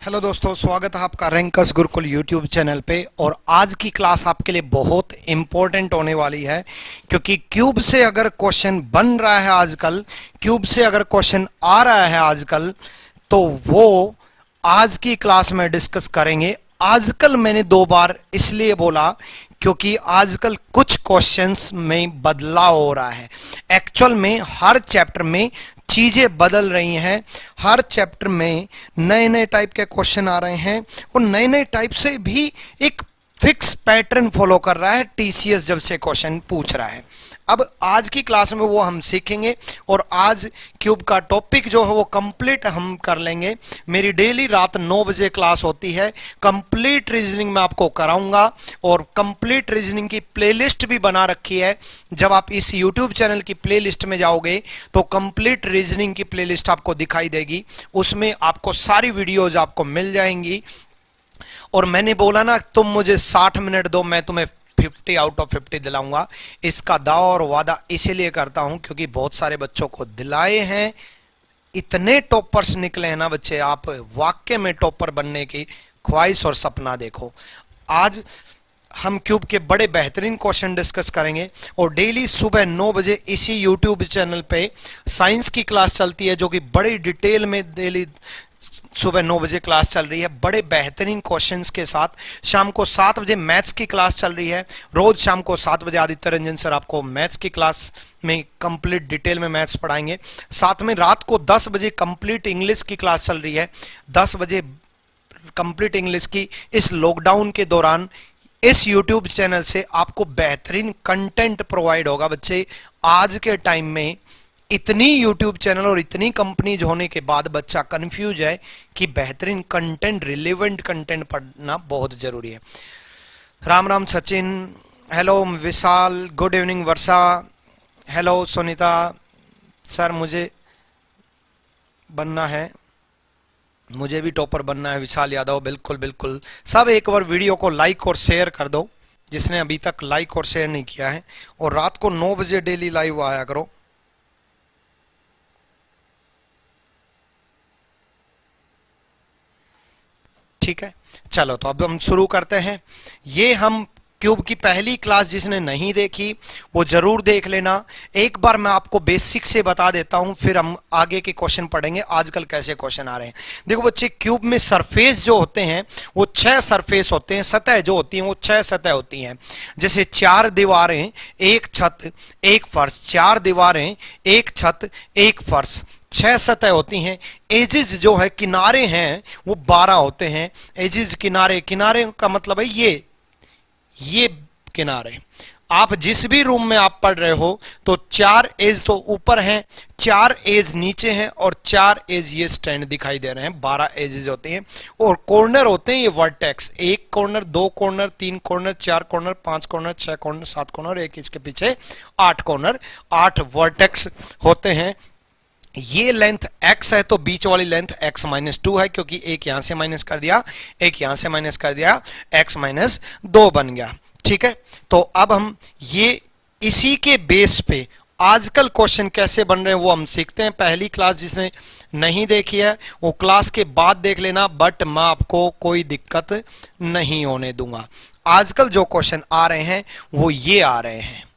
Hello दोस्तों, स्वागत है आपका रैंकर्स गुरुकुल यूट्यूब चैनल पे। और आज की क्लास आपके लिए बहुत इम्पोर्टेंट होने वाली है, क्योंकि क्यूब से अगर क्वेश्चन बन रहा है आजकल, क्यूब से अगर क्वेश्चन आ रहा है आजकल, तो वो आज की क्लास में डिस्कस करेंगे। आजकल मैंने 2 बार इसलिए बोला क्योंकि आजकल कुछ क्वेश्चंस में बदलाव हो रहा है। एक्चुअल में हर चैप्टर में चीजें बदल रही हैं, हर चैप्टर में नए नए टाइप के क्वेश्चन आ रहे हैं और नए नए टाइप से भी एक फिक्स पैटर्न फॉलो कर रहा है टीसीएस जब से क्वेश्चन पूछ रहा है। अब आज की क्लास में वो हम सीखेंगे और आज क्यूब का टॉपिक जो है वो कंप्लीट हम कर लेंगे। मेरी डेली रात 9 बजे क्लास होती है, कंप्लीट रीजनिंग मैं आपको कराऊंगा और कंप्लीट रीजनिंग की प्लेलिस्ट भी बना रखी है। जब आप इस यूट्यूब चैनल की प्लेलिस्ट में जाओगे तो कंप्लीट रीजनिंग की प्लेलिस्ट आपको दिखाई देगी, उसमें आपको सारी वीडियोज आपको मिल जाएंगी। और मैंने बोला ना, तुम मुझे 60 मिनट दो, मैं तुम्हें 50 आउट ऑफ 50 दिलाऊंगा। इसका दावा और वादा इसीलिए करता हूं क्योंकि बहुत सारे बच्चों को दिलाए हैं, इतने टॉपर्स निकले हैं ना बच्चे। आप वाकई में टॉपर बनने की ख्वाहिश और सपना देखो। आज हम क्यूब के बड़े बेहतरीन क्वेश्चन डिस्कस करेंगे और डेली सुबह 9 बजे इसी यूट्यूब चैनल पे साइंस की क्लास चलती है, जो कि बड़ी डिटेल में डेली सुबह 9 बजे क्लास चल रही है, बड़े बेहतरीन क्वेश्चंस के साथ। शाम को 7 बजे मैथ्स की क्लास चल रही है, रोज शाम को 7 बजे आदित्य रंजन सर आपको मैथ्स की क्लास में कंप्लीट डिटेल में मैथ्स पढ़ाएंगे। साथ में रात को 10 बजे कंप्लीट इंग्लिश की क्लास चल रही है, 10 बजे कंप्लीट इंग्लिश की। इस लॉकडाउन के दौरान इस YouTube चैनल से आपको बेहतरीन कंटेंट प्रोवाइड होगा बच्चे। आज के टाइम में इतनी YouTube चैनल और इतनी कंपनीज होने के बाद बच्चा कंफ्यूज है कि बेहतरीन कंटेंट, रिलेवेंट कंटेंट पढ़ना बहुत जरूरी है। राम राम सचिन, हेलो विशाल, गुड इवनिंग वर्षा, हेलो सुनीता। सर मुझे बनना है, मुझे भी टॉपर बनना है। विशाल यादव, बिल्कुल बिल्कुल। सब एक बार वीडियो को लाइक और शेयर कर दो जिसने अभी तक लाइक और शेयर नहीं किया है, और रात को 9 बजे डेली लाइव आया करो। ठीक है, चलो तो अब हम शुरू करते हैं। ये हम क्यूब की पहली क्लास जिसने नहीं देखी वो जरूर देख लेना। एक बार मैं आपको बेसिक से बता देता हूं, फिर हम आगे के क्वेश्चन पढ़ेंगे आजकल कैसे क्वेश्चन आ रहे हैं। देखो बच्चे, क्यूब में सरफेस जो होते हैं वो 6 सरफेस होते हैं, सतह जो होती हैं वो 6 सतह होती हैं। जैसे 4 दीवारें, 1 छत, 1 फर्श, 4 दीवारें, 1 छत, 1 फर्श, 6 सतह होती हैं। एजिज जो है, किनारे हैं, वो 12 होते हैं। एजिज किनारे, किनारे का मतलब है ये किनारे। आप जिस भी रूम में आप पढ़ रहे हो तो 4 एज तो ऊपर हैं, 4 एज नीचे हैं और 4 एज ये स्टैंड दिखाई दे रहे हैं। 12 एजेस होते हैं। और कॉर्नर होते हैं ये vertex, 1 corner, 2 corner, 3 corner, 4 corner, 5 corner, 6 corner, 7 corner, एक इसके पीछे 8 कॉर्नर, 8 वर्टेक्स होते हैं। ये लेंथ x है तो बीच वाली लेंथ x-2 है, क्योंकि एक यहां से माइनस कर दिया, एक यहां से माइनस कर दिया, x-2 बन गया। ठीक है, तो अब हम ये इसी के बेस पे आजकल क्वेश्चन कैसे बन रहे हैं वो हम सीखते हैं। पहली क्लास जिसने नहीं देखी है वो क्लास के बाद देख लेना, बट मैं आपको कोई दिक्कत नहीं होने दूंगा। आजकल जो क्वेश्चन आ रहे हैं वो ये आ रहे हैं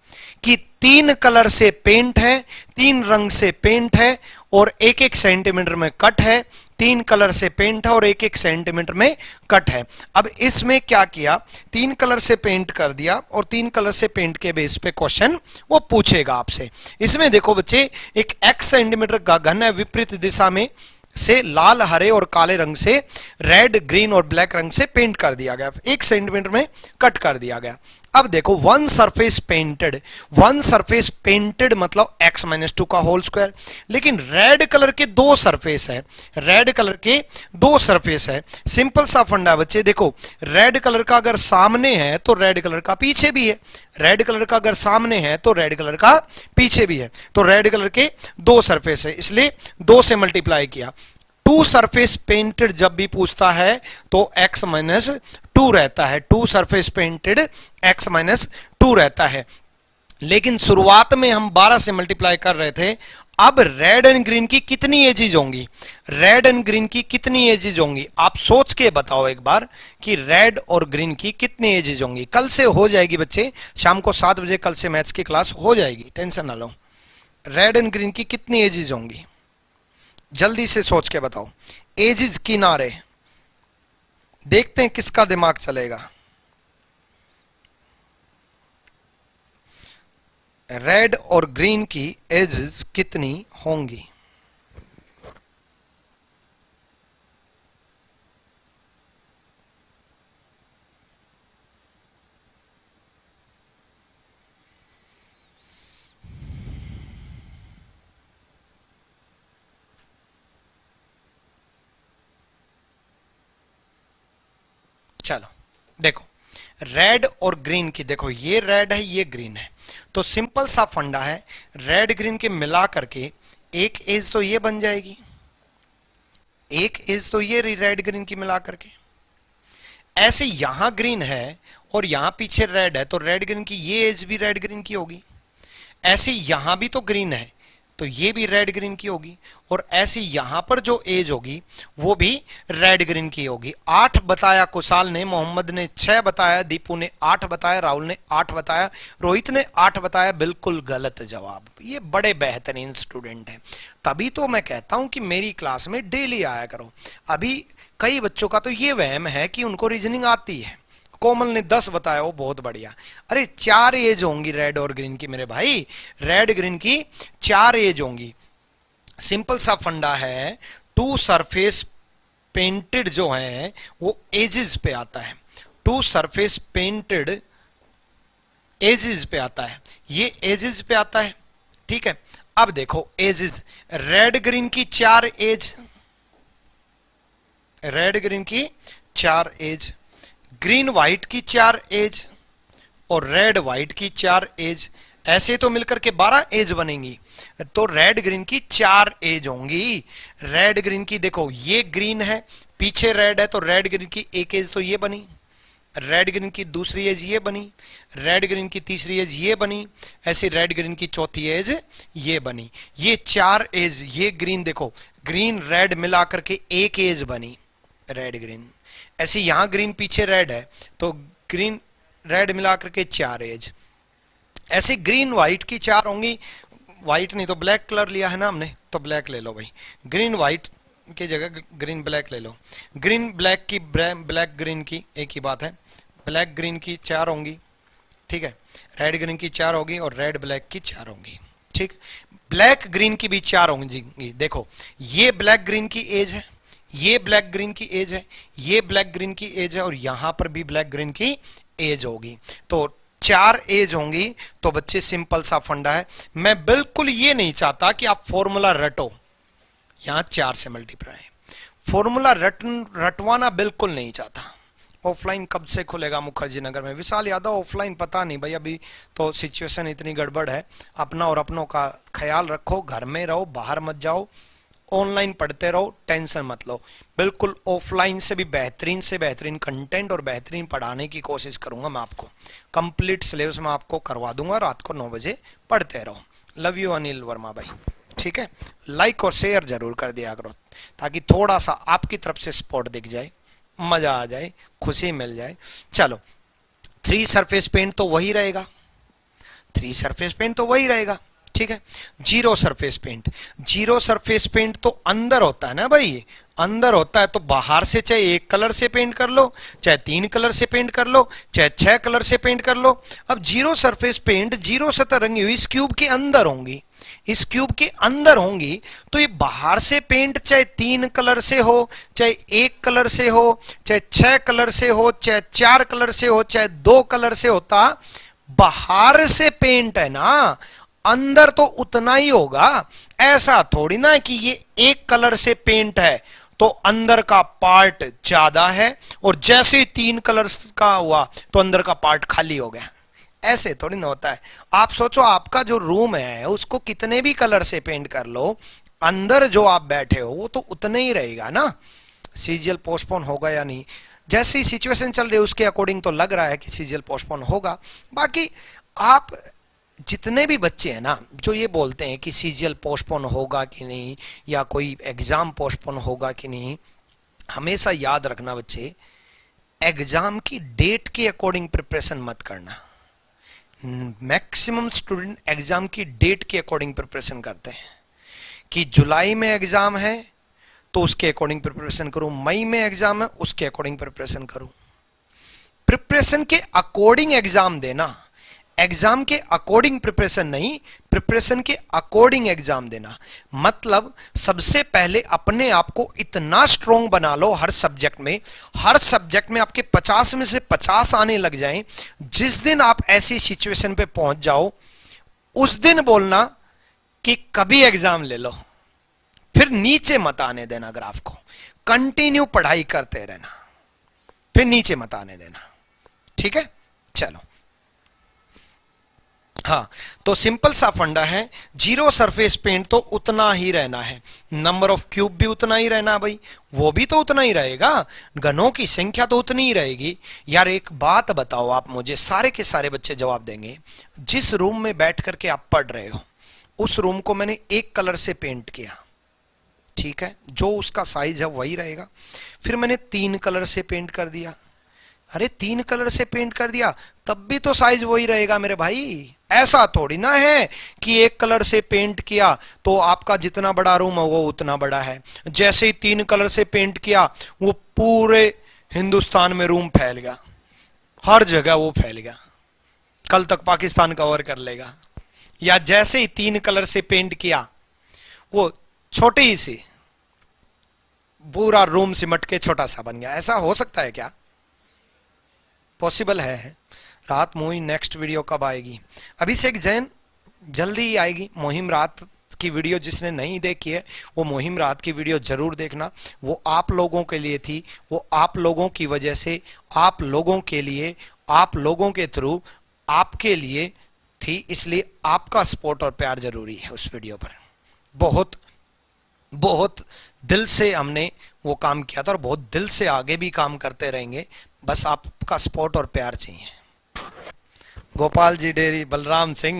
कि 3 कलर से पेंट है, 3 रंग से पेंट है और 1-1 सेंटीमीटर में कट है। 3 कलर से पेंट है और 1-1 सेंटीमीटर में कट है। अब इसमें क्या किया, 3 कलर से पेंट कर दिया और 3 कलर से पेंट के बेस पे क्वेश्चन वो पूछेगा आपसे। इसमें देखो बच्चे, एक x सेंटीमीटर का घन है, विपरीत दिशा में से लाल, हरे और काले रंग से, रेड, ग्रीन और ब्लैक रंग से पेंट कर दिया गया, 1 सेंटीमीटर में कट कर दिया गया। अब देखो, 1 सरफेस पेंटेड, 1 सरफेस पेंटेड मतलब x-2 का होल स्क्वायर। लेकिन रेड कलर के 2 सरफेस है, रेड कलर के 2 सरफेस है। सिंपल सा फंडा है बच्चे। देखो, रेड कलर का अगर सामने है तो रेड कलर का पीछे भी है, रेड कलर का अगर सामने है तो रेड कलर का पीछे भी है। तो रेड कलर के 2 सरफेस है, इसलिए 2 से मल्टीप्लाई किया। 2 सरफेस पेंटेड जब भी पूछता है तो x-2 रहता है। 2 सरफेस पेंटेड x-2 रहता है। लेकिन शुरुआत में हम 12 से मल्टीप्लाई कर रहे थे, अब रेड एंड ग्रीन की कितनी एजेज होंगी, रेड एंड ग्रीन की कितनी एजेज होंगी, आप सोच के बताओ एक बार कि रेड और ग्रीन की कितनी एजेज होंगी। कल से हो जाएगी बच्चे, शाम को 7 बजे कल से मैथ्स की क्लास हो जाएगी, टेंशन ना लो। रेड एंड ग्रीन की कितनी एजेज होंगी, जल्दी से सोच के बताओ। एजेज किनारे, देखते हैं किसका दिमाग चलेगा। रेड और ग्रीन की एजेस कितनी होंगी। चलो देखो, रेड और ग्रीन की, देखो ये रेड है ये ग्रीन है, तो सिंपल सा फंडा है, रेड ग्रीन के मिला करके एक एज तो ये बन जाएगी, एक एज तो ये रेड ग्रीन की मिला करके। ऐसे यहां ग्रीन है और यहां पीछे रेड है, तो रेड ग्रीन की ये एज भी रेड ग्रीन की होगी। ऐसे यहां भी तो ग्रीन है, तो ये भी रेड ग्रीन की होगी। और ऐसे यहां पर जो एज होगी वो भी रेड ग्रीन की होगी। 8 बताया कुशाल ने, मोहम्मद ने 6 बताया, दीपू ने 8 बताया, राहुल ने 8 बताया, रोहित ने 8 बताया। बिल्कुल गलत जवाब। ये बड़े बेहतरीन स्टूडेंट हैं, तभी तो मैं कहता हूं कि मेरी क्लास में डेली आया करो। अभी कई बच्चों का तो ये वहम है कि उनको रीजनिंग आती है। कोमल ने 10 बताया, वो बहुत बढ़िया। अरे 4 एज होंगी रेड और ग्रीन की मेरे भाई, रेड ग्रीन की 4 एज होंगी। सिंपल सा फंडा है, 2 सरफेस पेंटेड जो है वो एजेस पे आता है, 2 सरफेस पेंटेड एजेस पे आता है, ये एजेस पे आता है। ठीक है, अब देखो एजेस, रेड ग्रीन की 4 एज, रेड ग्रीन की 4 एज, ग्रीन व्हाइट की 4 एज और रेड व्हाइट की 4 एज, ऐसे तो मिलकर के 12 एज बनेंगी। तो रेड ग्रीन की 4 एज होंगी। रेड ग्रीन की देखो, ये ग्रीन है पीछे रेड है, तो रेड ग्रीन की एक एज तो ये बनी, रेड ग्रीन की दूसरी एज ये बनी, रेड ग्रीन की तीसरी एज ये बनी, ऐसे रेड ग्रीन की चौथी एज ये बनी। ये 4 एज, ये ग्रीन देखो, ग्रीन रेड मिला करके एक एज बनी रेड ग्रीन। ऐसे यहां ग्रीन पीछे रेड है, तो ग्रीन रेड मिला करके 4 एज। ऐसे ग्रीन व्हाइट की 4 होंगी, व्हाइट नहीं तो ब्लैक कलर लिया है ना हमने, तो ब्लैक ले लो भाई, ग्रीन व्हाइट की जगह ग्रीन ब्लैक ले लो। ग्रीन ब्लैक की, ब्लैक ग्रीन की एक ही बात है, ब्लैक ग्रीन की 4 होंगी। ठीक है, रेड ग्रीन की 4 होगी और रेड ब्लैक की 4 होंगी। ठीक, ब्लैक ग्रीन की भी 4 होंगी। देखो ये ब्लैक ग्रीन की एज है, ये ब्लैक ग्रीन की एज है, ये ब्लैक ग्रीन की एज है और यहां पर भी ब्लैक ग्रीन की एज होगी, तो 4 एज होंगी। तो बच्चे सिंपल सा फंडा है, मैं बिल्कुल ये नहीं चाहता कि आप फॉर्मूला रटो, यहां 4 से मल्टीप्लाई, फॉर्मूला रटवाना बिल्कुल नहीं चाहता। ऑफलाइन कब से खुलेगा मुखर्जी नगर में? विशाल यादव ऑफलाइन पता नहीं भाई, अभी तो सिचुएशन इतनी गड़बड़ है। अपना और अपनों का ख्याल रखो, घर में रहो, बाहर मत जाओ, ऑनलाइन पढ़ते रहो, टेंशन मत लो। बिल्कुल ऑफलाइन से भी बेहतरीन से बेहतरीन कंटेंट और बेहतरीन पढ़ाने की कोशिश करूंगा मैं आपको। कंप्लीट सिलेबस में आपको करवा दूंगा, रात को 9 बजे पढ़ते रहो। लव यू अनिल वर्मा भाई। ठीक है, लाइक और शेयर जरूर कर दिया करो, ताकि थोड़ा सा आपकी तरफ से सपोर्ट दिख जाए, मजा आ जाए, खुशी मिल जाए। चलो, 3 सरफेस पेंट तो वही रहेगा, 3 सरफेस पेंट तो वही रहेगा। ठीक है, 0 सरफेस पेंट, 0 सरफेस पेंट तो अंदर होता है ना भाई, अंदर होता है, तो बाहर से चाहे 1 कलर से पेंट कर लो, चाहे 3 कलर से पेंट कर लो, चाहे 6 कलर से पेंट कर लो। अब 0 सरफेस पेंट 0 सतह रंगी हुई इस क्यूब के अंदर होंगी, इस क्यूब के अंदर होंगी, तो ये बाहर से पेंट चाहे 3 कलर से हो, चाहे 1 कलर से हो, चाहे 6 कलर से हो, चाहे 4 कलर से हो, चाहे 2 कलर से होता, बाहर से पेंट है ना, अंदर तो उतना ही होगा। ऐसा थोड़ी ना कि ये 1 कलर से पेंट है तो अंदर का पार्ट ज्यादा है और जैसे ही 3 कलर का हुआ तो अंदर का पार्ट खाली हो गया। ऐसे थोड़ी ना होता है। आप सोचो, आपका जो रूम है उसको कितने भी कलर से पेंट कर लो, अंदर जो आप बैठे हो वो तो उतने ही रहेगा ना। सीजीएल पोस्टपोन होगा या नहीं, जैसी सिचुएशन चल रही है उसके अकॉर्डिंग तो लग रहा है कि सीजीएल पोस्टपोन होगा। बाकी आप जितने भी बच्चे हैं ना जो ये बोलते हैं कि सीजीएल पोस्टपोन होगा कि नहीं या कोई एग्जाम पोस्टपोन होगा कि नहीं, हमेशा याद रखना बच्चे, एग्जाम की डेट के अकॉर्डिंग प्रिपरेशन मत करना। मैक्सिमम स्टूडेंट एग्जाम की डेट के अकॉर्डिंग प्रिपरेशन करते हैं कि जुलाई में एग्जाम है तो उसके अकॉर्डिंग प्रिपरेशन करूं, मई में एग्जाम है उसके अकॉर्डिंग प्रिपरेशन करूं। प्रिपरेशन के अकॉर्डिंग एग्जाम देना, एग्जाम के अकॉर्डिंग प्रिपरेशन नहीं, प्रिपरेशन के अकॉर्डिंग एग्जाम देना। मतलब सबसे पहले अपने आप को इतना स्ट्रॉन्ग बना लो हर सब्जेक्ट में आपके 50 में से 50 आने लग जाएं। जिस दिन आप ऐसी सिचुएशन पे पहुंच जाओ उस दिन बोलना कि कभी एग्जाम ले लो, फिर नीचे मत आने देना ग्राफ को, कंटिन्यू पढ़ाई करते रहना, फिर नीचे मत आने देना। ठीक है, चलो। हाँ, तो सिंपल सा फंडा है, जीरो सरफेस पेंट तो उतना ही रहना है, नंबर ऑफ क्यूब भी उतना ही रहना भाई, वो भी तो उतना ही रहेगा, घनों की संख्या तो उतनी ही रहेगी। यार एक बात बताओ आप मुझे, सारे के सारे बच्चे जवाब देंगे, जिस रूम में बैठ करके आप पढ़ रहे हो उस रूम को मैंने एक कलर से पेंट किया, ठीक है, जो उसका साइज है वही रहेगा। फिर मैंने 3 कलर से पेंट कर दिया, अरे 3 कलर से पेंट कर दिया तब भी तो साइज वही रहेगा मेरे भाई। ऐसा थोड़ी ना है कि एक कलर से पेंट किया तो आपका जितना बड़ा रूम है वो उतना बड़ा है। जैसे ही 3 कलर से पेंट किया वो पूरे हिंदुस्तान में रूम फैल गया, हर जगह वो फैल गया, कल तक पाकिस्तान कवर कर लेगा। या जैसे ही 3 कलर से पेंट किया वो छोटी ही सी पूरा रूम सिमट के छोटा सा बन गया। ऐसा हो सकता है क्या? पॉसिबल है। रात मूवी नेक्स्ट वीडियो कब आएगी? अभिषेक जैन जल्दी ही आएगी। मुहिम रात की वीडियो जिसने नहीं देखी है वो मुहिम रात की वीडियो जरूर देखना, वो आप लोगों के लिए थी, वो आप लोगों की वजह से, आप लोगों के लिए, आप लोगों के थ्रू, आपके लिए थी, इसलिए आपका सपोर्ट और प्यार जरूरी है उस वीडियो पर। बहुत बहुत दिल से हमने वो काम किया था और बहुत दिल से आगे भी काम करते रहेंगे, बस आपका सपोर्ट और प्यार चाहिए। गोपाल जी डेरी, बलराम सिंह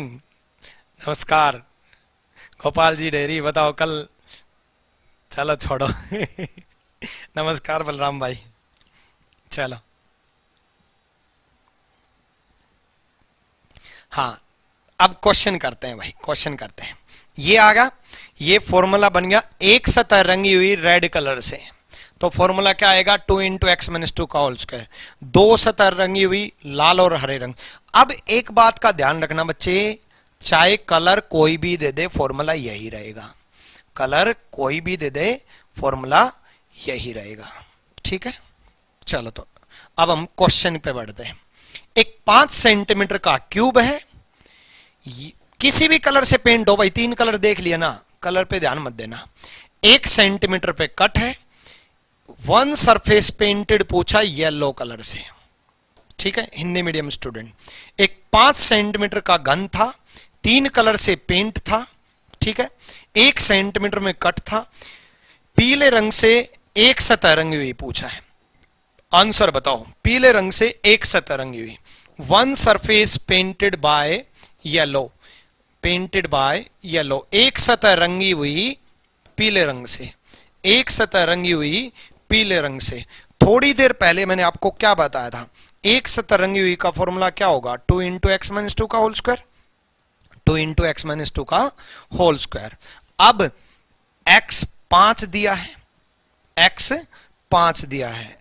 नमस्कार। गोपाल जी डेरी बताओ कल, चलो छोड़ो नमस्कार बलराम भाई। चलो हाँ, अब क्वेश्चन करते हैं भाई, क्वेश्चन करते हैं। ये आ गया, ये फॉर्मूला बन गया, एक सतह रंगी हुई रेड कलर से, तो फॉर्मूला क्या आएगा? 2 × x-2 का होल स्क्वायर। 2 सतह रंगी हुई लाल और हरे रंग। अब एक बात का ध्यान रखना बच्चे, चाहे कलर कोई भी दे दे फॉर्मूला यही रहेगा, कलर कोई भी दे दे फॉर्मूला यही रहेगा। ठीक है, चलो तो अब हम क्वेश्चन पे बढ़ते हैं। एक 5 सेंटीमीटर का क्यूब है, किसी भी कलर से पेंट हो भाई, 3 कलर देख लिया ना, कलर पे ध्यान मत देना। 1 सेंटीमीटर पे कट है, 1 सरफेस पेंटेड पूछा येलो कलर से, ठीक है, हिंदी मीडियम स्टूडेंट। एक 5 सेंटीमीटर का घन था, 3 कलर से पेंट था, ठीक है, 1 सेंटीमीटर में कट था, पीले रंग से एक सतह रंगी हुई पूछा है। आंसर बताओ, पीले रंग से एक सतह रंगी हुई, 1 surface painted bye yellow, painted bye yellow, एक सतह रंगी हुई पीले रंग से, एक सतह रंगी हुई पीले रंग से। थोड़ी देर पहले मैंने आपको क्या बताया था? एक सतह रंगी हुई का फॉर्मूला क्या होगा? 2 × x-2 का होल स्क्वायर, 2 × x-2 का होल स्क्वायर। अब x 5 दिया है, x 5 दिया है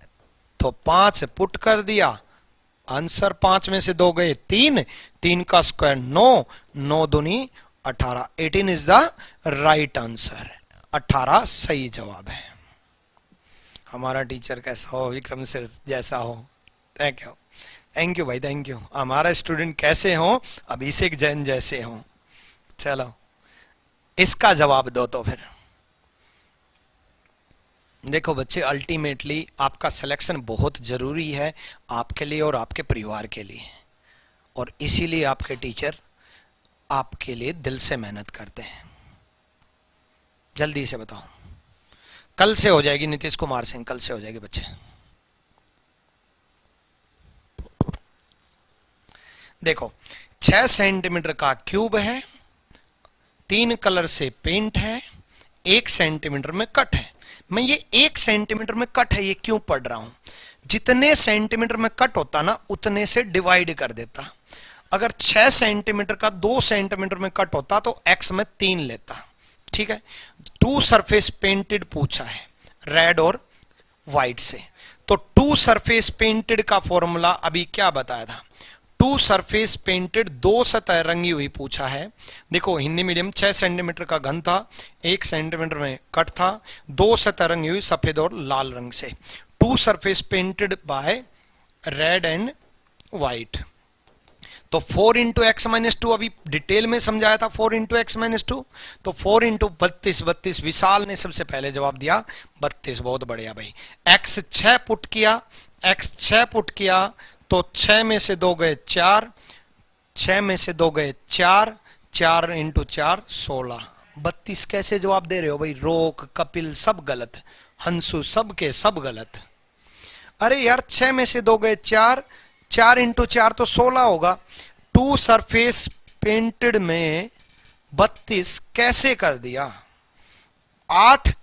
तो 5 पुट कर दिया, आंसर 5 में से 2 गए 3, 3 का स्क्वायर 9, 9 दूनी 18, 18 इज द राइट आंसर, 18 सही जवाब है। हमारा टीचर कैसा हो? विक्रम सर जैसा हो। थैंक यू, थैंक यू भाई, थैंक यू। हमारा स्टूडेंट कैसे हो? अभिषेक जैन जैसे हो। चलो इसका जवाब दो तो फिर। देखो बच्चे, अल्टीमेटली आपका सिलेक्शन बहुत जरूरी है आपके लिए और आपके परिवार के लिए, और इसीलिए आपके टीचर आपके लिए दिल से मेहनत करते हैं। जल्दी से बताओ, कल से हो जाएगी। नीतीश कुमार सिंह, कल से हो जाएगी बच्चे। देखो 6 सेंटीमीटर का क्यूब है, 3 कलर से पेंट है, 1 सेंटीमीटर में कट है। मैं ये 1 सेंटीमीटर में कट है ये क्यों पढ़ रहा हूं? जितने सेंटीमीटर में कट होता ना उतने से डिवाइड कर देता। अगर 6 सेंटीमीटर का 2 सेंटीमीटर में कट होता तो x में 3 लेता। ठीक है, 2 सरफेस पेंटेड पूछा है रेड और व्हाइट से, तो 2 सरफेस पेंटेड का फॉर्मूला अभी क्या बताया था? 2 सरफेस पेंटेड, 2 सतह रंगी हुई पूछा है। देखो हिंदी मीडियम 6 सेंटीमीटर का घन था, 1 सेंटीमीटर में कट था, 2 सतह रंगी हुई सफेद और लाल रंग से। 2 surface painted bye red and white. तो 4 इंटू एक्स माइनस 2 अभी डिटेल में समझाया था, 4 इंटू एक्स माइनस 2, तो 4 इंटू 32, विशाल ने सबसे पहले जवाब दिया 32। बहुत बढ़िया भाई। एक्स 6 पुट किया, एक्स 6 पुट किया तो 6 में से 2 गए 4, 6 में से 2 गए 4, 4 इंटू 4 16। 32 कैसे जवाब दे रहे हो भाई? रोक, कपिल सब गलत, हंसू सब के सब गलत। अरे यार 6 में से 2 गए 4, 4 इंटू 4 तो 16 होगा। 2 सरफेस पेंटेड में 32 कैसे कर दिया? 8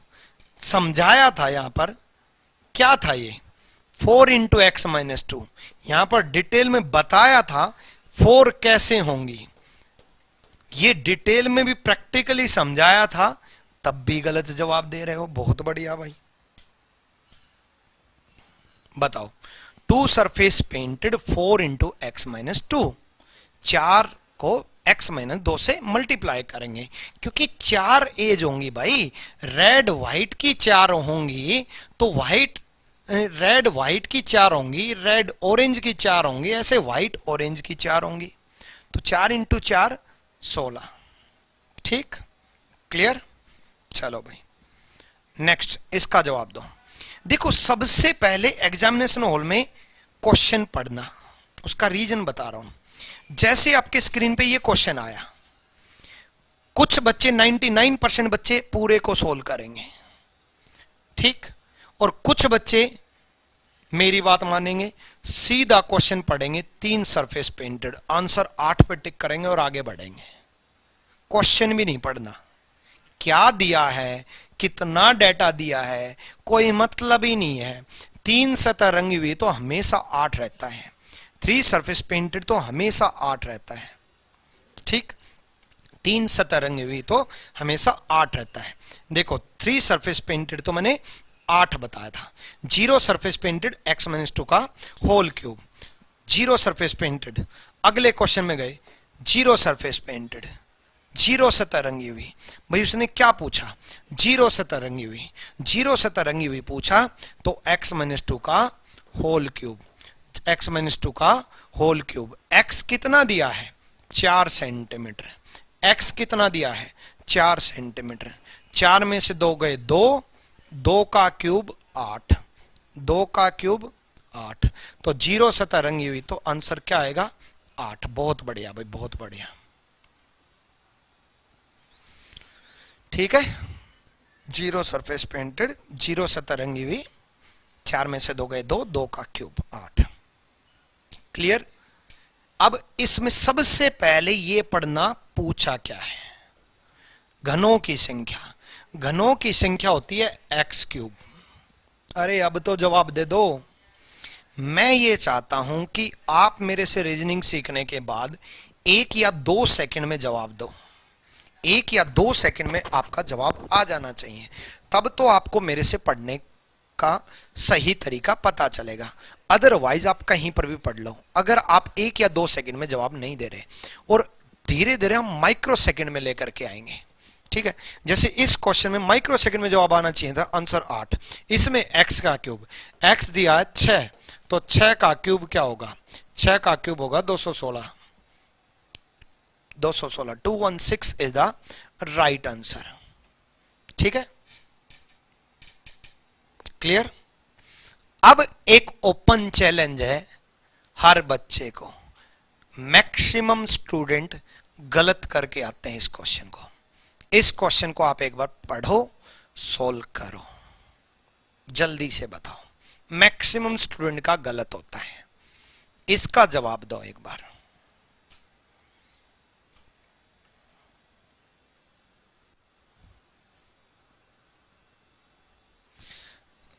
समझाया था, यहां पर क्या था ये? 4 इंटू एक्स माइनस 2, यहां पर डिटेल में बताया था 4 कैसे होंगी, ये डिटेल में भी प्रैक्टिकली समझाया था, तब भी गलत जवाब दे रहे हो। बहुत बढ़िया भाई, बताओ। 2 surface painted 4 into x minus 2, 4 को x माइनस 2 से मल्टीप्लाई करेंगे क्योंकि 4 एज होंगी भाई। रेड व्हाइट की 4 होंगी तो व्हाइट रेड व्हाइट की 4 होंगी, रेड ऑरेंज की 4 होंगी, ऐसे व्हाइट ऑरेंज की 4 होंगी। तो 4 इंटू 4 16। ठीक, क्लियर? चलो भाई नेक्स्ट, इसका जवाब दो। देखो सबसे पहले एग्जामिनेशन हॉल में क्वेश्चन पढ़ना, उसका रीजन बता रहा हूं। जैसे आपके स्क्रीन पे ये क्वेश्चन आया, कुछ बच्चे 99% बच्चे पूरे को सोल्व करेंगे, ठीक, और कुछ बच्चे मेरी बात मानेंगे, सीधा क्वेश्चन पढ़ेंगे, 3 सरफेस पेंटेड, आंसर 8 पे टिक करेंगे और आगे बढ़ेंगे। क्वेश्चन भी नहीं पढ़ना, क्या दिया है, कितना डेटा दिया है, कोई मतलब ही नहीं है। 3 सतह रंगी हुई तो हमेशा 8 रहता है, 3 सरफेस पेंटेड तो हमेशा 8 रहता है, ठीक। 3 सतह रंगी हुई तो हमेशा 8 रहता है। देखो 3 सरफेस पेंटेड तो मैंने 8 बताया था। 0 सरफेस पेंटेड x माइनस 2 का होल क्यूब, 0 सरफेस पेंटेड। अगले क्वेश्चन में गए, 0 सरफेस पेंटेड, 0 सतह रंगी हुई। भाई उसने क्या पूछा? 0 सतह रंगी हुई, 0 सतह रंगी हुई पूछा तो x माइनस 2 का होल क्यूब, x माइनस 2 का होल क्यूब। x कितना दिया है? 4 सेंटीमीटर। x कितना दिया है? 4 सेंटीमीटर। 4 में से 2 गए 2, 2 का क्यूब 8, 2 का क्यूब 8। तो 0 सतह रंगी हुई तो आंसर क्या आएगा? 8। बहुत बढ़िया भाई, बहुत बढ़िया, ठीक है। 0 सरफेस पेंटेड, 0 सतह रंगी हुई, 4 में से 2 गए 2, 2 का क्यूब 8। क्लियर? अब इसमें सबसे पहले ये पढ़ना पूछा क्या है? घनों की संख्या। घनों की संख्या होती है एक्स क्यूब। अरे अब तो जवाब दे दो। मैं ये चाहता हूं कि आप मेरे से रीजनिंग सीखने के बाद 1 या 2 सेकंड में जवाब दो। 1 या 2 सेकंड में आपका जवाब आ जाना चाहिए, तब तो आपको मेरे से पढ़ने का सही तरीका पता चलेगा। अदरवाइज आप कहीं पर भी पढ़ लो, अगर आप 1 या 2 सेकंड में जवाब नहीं दे रहे, और धीरे धीरे हम माइक्रो सेकंड में लेकर के आएंगे, ठीक है। जैसे इस क्वेश्चन में माइक्रो सेकंड में जवाब आना चाहिए था, आंसर 8। इसमें x का क्यूब, x दिया है 6, तो 6 का क्यूब क्या होगा? 6 का क्यूब होगा 216। 216, 216 इज द राइट आंसर, ठीक है। क्लियर? अब एक ओपन चैलेंज है हर बच्चे को, मैक्सिमम स्टूडेंट गलत करके आते हैं इस क्वेश्चन को। इस क्वेश्चन को आप एक बार पढ़ो, सोल्व करो, जल्दी से बताओ। मैक्सिमम स्टूडेंट का गलत होता है, इसका जवाब दो एक बार।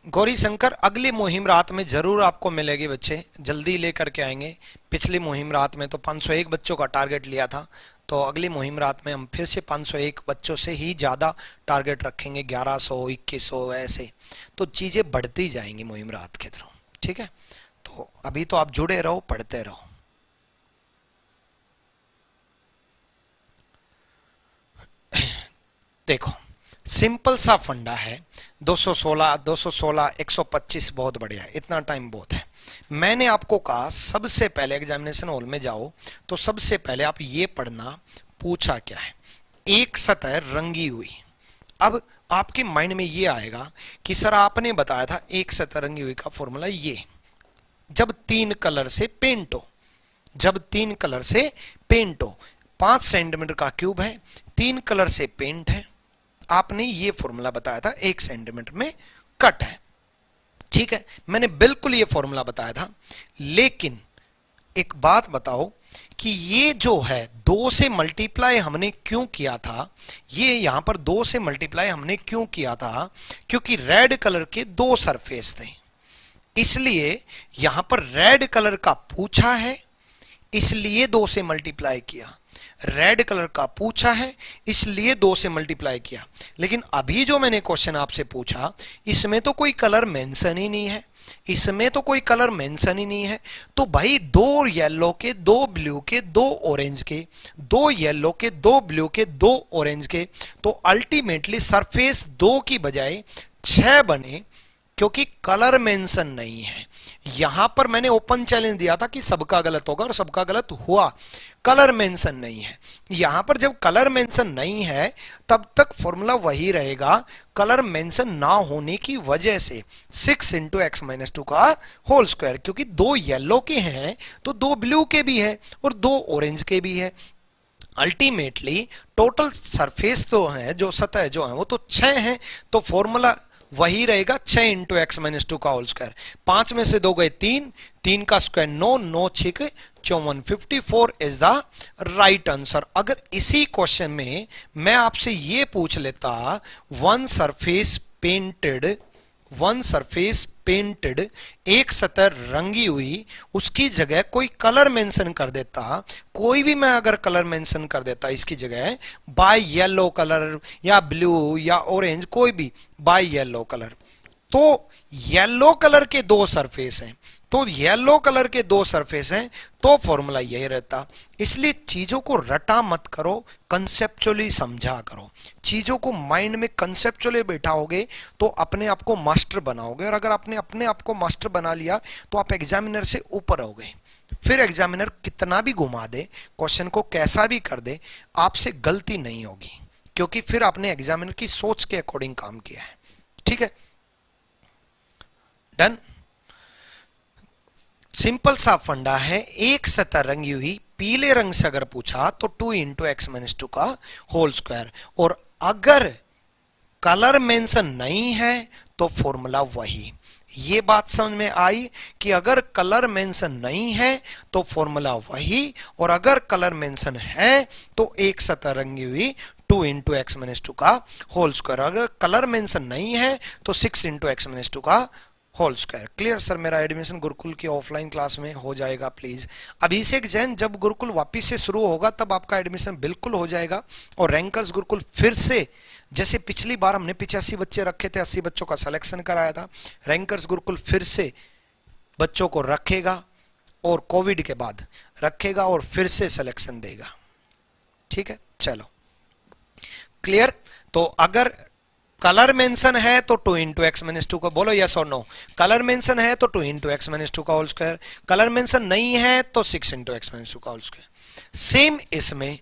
गौरी शंकर अगली मुहिम रात में जरूर आपको मिलेगी बच्चे, जल्दी लेकर के आएंगे। पिछली मुहिम रात में तो 501 बच्चों का टारगेट लिया था, तो अगली मुहिम रात में हम फिर से 501 बच्चों से ही ज़्यादा टारगेट रखेंगे, 1100 2100 ऐसे, तो चीज़ें बढ़ती जाएंगी मुहिम रात के थ्रू। ठीक है, तो अभी तो आप जुड़े रहो, पढ़ते रहो। देखो सिंपल सा फंडा है, 216 216 125 बहुत बढ़िया है, इतना टाइम बहुत है। मैंने आपको कहा सबसे पहले एग्जामिनेशन हॉल में जाओ तो सबसे पहले आप ये पढ़ना पूछा क्या है, एक सतह रंगी हुई। अब आपके माइंड में ये आएगा कि सर आपने बताया था एक सतह रंगी हुई का फॉर्मूला ये, जब तीन कलर से पेंट हो, जब तीन कलर से पेंट हो, 5 सेंटीमीटर का क्यूब है, तीन कलर से पेंट है, आपने ये फॉर्मूला बताया था 1 सेंटीमीटर में कट है। ठीक है, मैंने बिल्कुल ये फॉर्मूला बताया था, लेकिन एक बात बताओ कि ये जो है 2 से मल्टीप्लाई हमने क्यों किया था, ये यहां पर 2 से मल्टीप्लाई हमने क्यों किया था, क्योंकि रेड कलर के 2 सरफेस थे, इसलिए यहां पर रेड कलर का पूछा है, इसलिए 2 से मल्टीप्लाई किया। रेड कलर का पूछा है इसलिए 2 से मल्टीप्लाई किया। लेकिन अभी जो मैंने क्वेश्चन आपसे पूछा इसमें तो कोई कलर मेंशन ही नहीं है, इसमें तो कोई कलर मेंशन ही नहीं है, तो भाई 2 येलो के 2 ब्लू के 2 ऑरेंज के, 2 येलो के 2 ब्लू के 2 ऑरेंज के, तो अल्टीमेटली सरफेस 2 की बजाय 6 बने, क्योंकि कलर मेंशन नहीं है। यहां पर मैंने ओपन चैलेंज दिया था कि सबका गलत होगा और सबका गलत हुआ, कलर मेंशन नहीं है। यहां पर जब कलर मेंशन नहीं है तब तक फॉर्मूला वही रहेगा, कलर मेंशन ना होने की वजह से 6 × x-2 का होल स्क्वायर, क्योंकि 2 येलो के हैं तो 2 ब्लू के भी है और 2 ऑरेंज के भी है। अल्टीमेटली टोटल सरफेस तो है, जो सतह जो है वो तो 6 है, तो फॉर्मूला वही रहेगा 6 × x-2 का होल स्क्वायर। 5 में से 2 गए 3, 3 का square 9, 9 6 54, 54 is the right answer. अगर इसी क्वेश्चन में मैं आपसे ये पूछ लेता वन सरफेस पेंटेड एक सतह रंगी हुई, उसकी जगह कोई कलर मेंशन कर देता, कोई भी मैं अगर कलर मेंशन कर देता इसकी जगह बाय येलो कलर या ब्लू या ऑरेंज, कोई भी बाय येलो कलर, तो येलो कलर के 2 सरफेस हैं, तो येलो कलर के 2 सरफेस हैं, तो फॉर्मूला यही रहता। इसलिए चीजों को रटा मत करो, कंसेप्चुअली समझा करो। चीजों को माइंड में कंसेप्चुअली बैठाओगे तो अपने आप को मास्टर बनाओगे, और अगर आपने अपने आप को मास्टर बना लिया तो आप एग्जामिनर से ऊपर हो गए। फिर एग्जामिनर कितना भी घुमा दे, क्वेश्चन को कैसा भी कर दे, आपसे गलती नहीं होगी, क्योंकि फिर आपने एग्जामिनर की सोच के अकॉर्डिंग काम किया है। ठीक है, डन। सिंपल सा फंडा है, एक सतह रंगी हुई, पीले रंग से अगर पूछा तो 2 × x-2 का होल स्क्वायर, और अगर कलर मेंशन नहीं है तो फॉर्मूला वही। ये बात समझ में आई कि अगर कलर मेंशन नहीं है तो फॉर्मूला वही, और अगर कलर मेंशन है तो एक सतह रंगी हुई 2 × x-2 का होल स्क्वायर, अगर कलर मेंशन नहीं है तो 6 × x-2 का होल स्क्वायर। क्लियर सर, मेरा एडमिशन गुरुकुल की ऑफलाइन क्लास में हो जाएगा प्लीज। अभिषेक जैन, जब गुरुकुल वापिस से शुरू होगा तब आपका एडमिशन बिल्कुल हो जाएगा, और रैंकर्स गुरुकुल फिर से, जैसे पिछली बार हमने 85 बच्चे रखे थे, 80 बच्चों का सिलेक्शन कराया था, रैंकर्स गुरुकुल फिर से बच्चों को रखेगा और कोविड के बाद रखेगा और फिर से सिलेक्शन देगा। ठीक है, चलो क्लियर। तो अगर कलर मेंशन है तो 2 × x-2 का, बोलो यस और नो। कलर मेंशन है तो 2 × x-2 का होल स्क्वायर, कलर मेंशन नहीं है तो 6 × x-2 का होल स्क्वायर। सेम इसमें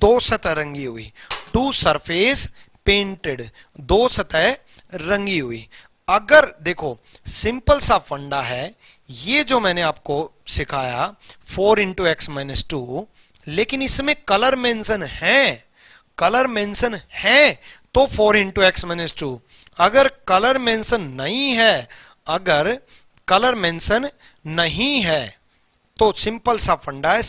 2 सतह रंगी हुई, 2 सरफेस पेंटेड, 2 सतह रंगी हुई। अगर देखो सिंपल सा फंडा है, ये जो मैंने आपको सिखाया 4 × x-2, लेकिन इसमें कलर मेंशन है, कलर मेंशन है तो 4 × x-2। अगर कलर मेंशन नहीं है, अगर कलर मेंशन नहीं है तो सिंपल सा फंडा है,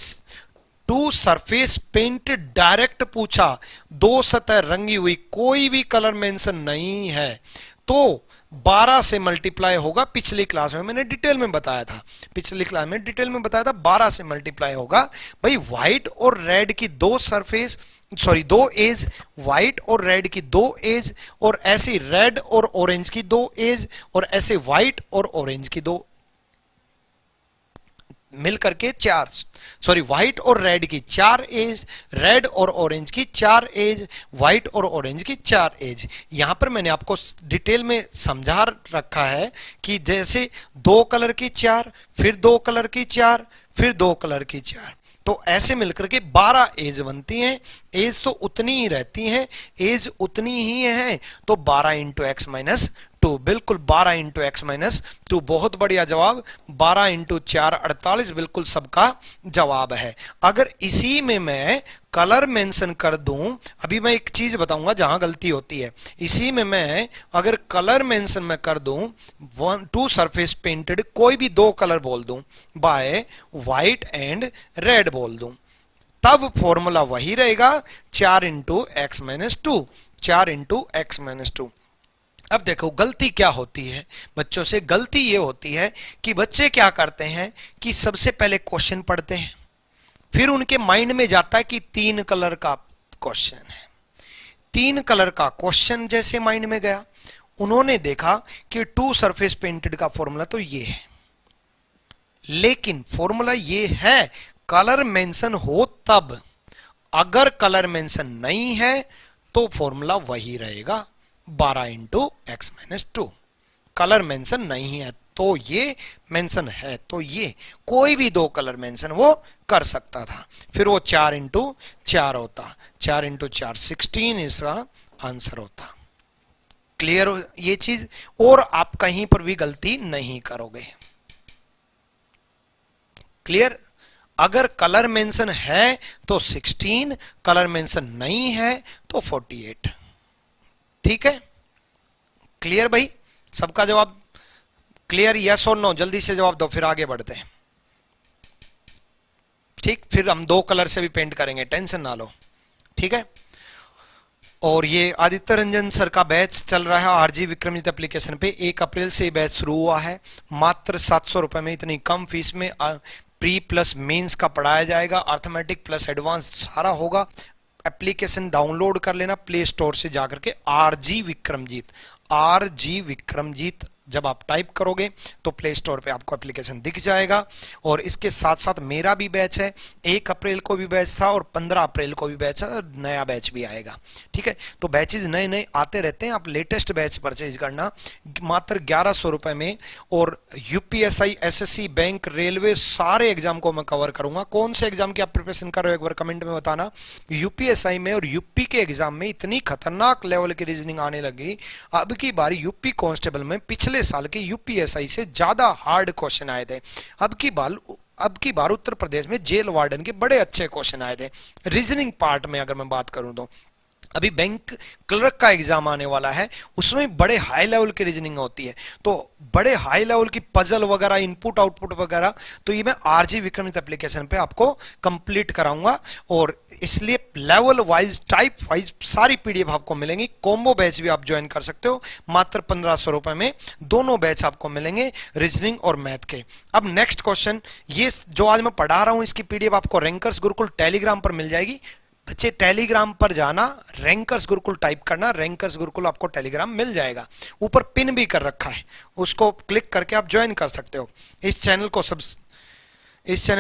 2 सरफेस पेंटेड डायरेक्ट पूछा, 2 सतह रंगी हुई, कोई भी कलर मेंशन नहीं है, तो 12 से मल्टीप्लाई होगा। पिछली क्लास में मैंने डिटेल में बताया था, पिछली क्लास में डिटेल में बताया था 12 से मल्टीप्लाई होगा। भाई व्हाइट और रेड की दो सरफेस, सॉरी दो एज, व्हाइट और रेड की दो एज, और ऐसे रेड और ऑरेंज की दो एज, और ऐसे व्हाइट और ऑरेंज की दो मिलकर के चार, सॉरी व्हाइट और रेड की 4 एज, रेड और ऑरेंज की 4 एज, व्हाइट और ऑरेंज की 4 एज। यहां पर मैंने आपको डिटेल में समझा रखा है कि जैसे 2 कलर की 4, फिर 2 कलर की 4, फिर 2 कलर की 4, तो ऐसे मिलकर के 12 एज बनती हैं। एज तो उतनी ही रहती हैं, एज उतनी ही है, तो 12 इंटू एक्स माइनस 2, बिल्कुल 12 इंटू एक्स माइनस 2, बहुत बढ़िया जवाब। 12 इंटू 4 48, बिल्कुल सबका जवाब है। अगर इसी में मैं कलर मेंशन कर दूं, अभी मैं एक चीज बताऊंगा जहां गलती होती है, इसी में मैं अगर कलर मेंशन में कर दूं 2 सरफेस पेंटेड, कोई भी 2 कलर बोल दूं, बाय व्हाइट एंड रेड बोल दूं, तब फॉर्मूला वही रहेगा 4 into x minus 2, 4 into x minus 2। अब देखो गलती क्या होती है बच्चों से, गलती ये होती है कि बच्चे क्या करते हैं कि सबसे पहले क्वेश्चन पढ़ते हैं, फिर उनके माइंड में जाता है कि 3 कलर का क्वेश्चन है। 3 कलर का क्वेश्चन जैसे माइंड में गया, उन्होंने देखा कि 2 सरफेस पेंटेड का फॉर्मूला तो ये है, लेकिन फॉर्मूला ये है कलर मेंशन हो तब, अगर कलर मेंशन नहीं है तो फॉर्मूला वही रहेगा 12 into x minus 2। Colour mention नहीं है तो ये, मेंशन है तो ये, कोई भी 2 कलर मेंशन वो कर सकता था, फिर वो 4 इंटू 4 होता, 4 इंटू 4 16 इसका आंसर होता। क्लियर ये चीज, और आप कहीं पर भी गलती नहीं करोगे। क्लियर, अगर कलर मेंशन है तो 16, कलर मेंशन नहीं है तो 48। ठीक है, क्लियर भाई, सबका जवाब क्लियर, यस और नो, जल्दी से जवाब दो फिर आगे बढ़ते हैं। ठीक, फिर हम 2 कलर से भी पेंट करेंगे, टेंशन ना लो। ठीक है, और ये आदित्य रंजन सर का बैच चल रहा है आरजी विक्रमजीत एप्लीकेशन पे, 1 अप्रैल से बैच शुरू हुआ है। मात्र 700 रुपए में, इतनी कम फीस में प्री प्लस मेंस का पढ़ाया जाएगा, अर्थमेटिक प्लस एडवांस सारा होगा। एप्लीकेशन डाउनलोड कर लेना प्ले स्टोर से जाकर के, आरजी विक्रमजीत, आरजी विक्रमजीत जब आप टाइप करोगे तो प्ले स्टोर पे आपको एप्लीकेशन दिख जाएगा। और इसके साथ साथ मेरा भी बैच है, 1 अप्रैल को भी बैच था और 15 अप्रैल को भी बैच है, और नया बैच भी आएगा। ठीक है, तो बैचेज नए नए आते रहते हैं, आप लेटेस्ट बैच परचेज करना मात्र 1100 रुपए में। और यूपीएसआई, एसएससी, बैंक, रेलवे सारे एग्जाम को मैं कवर करूंगा। कौन से एग्जाम की आप प्रिपरेशन कर रहे हो एक बार कमेंट में बताना। यूपीएसआई में और यूपी के एग्जाम में इतनी खतरनाक लेवल की रीजनिंग आने लगी, अब की बार यूपी कांस्टेबल में पिछले साल के यूपीएसआई से ज्यादा हार्ड क्वेश्चन आए थे। अब की बार उत्तर प्रदेश में जेल वार्डन के बड़े अच्छे क्वेश्चन आए थे। रीजनिंग पार्ट में अगर मैं बात करूं तो अभी बैंक क्लर्क का एग्जाम आने वाला है, उसमें बड़े हाई लेवल की रीजनिंग होती है, तो बड़े हाई लेवल की पजल वगैरह, इनपुट आउटपुट वगैरह, तो ये मैं आरजी विक्रमित एप्लीकेशन पे आपको कंप्लीट कराऊंगा। और इसलिए लेवल वाइज, टाइप वाइज सारी पीडीएफ आपको मिलेंगी। कॉम्बो बैच भी आप ज्वाइन कर सकते हो, मात्र 1500 रुपए में दोनों बैच आपको मिलेंगे, रीजनिंग और मैथ के। अब नेक्स्ट क्वेश्चन, ये जो आज मैं पढ़ा रहा हूं इसकी पीडीएफ आपको रैंकर्स गुरुकुल टेलीग्राम पर मिल जाएगी। बच्चे टेलीग्राम पर जाना, रैंकर्स गुरुकुल टाइप करना, रैंकर्स गुरुकुल आपको टेलीग्राम मिल जाएगा, ऊपर पिन भी कर रखा है, उसको क्लिक करके आप ज्वाइन कर सकते हो। इस चैनल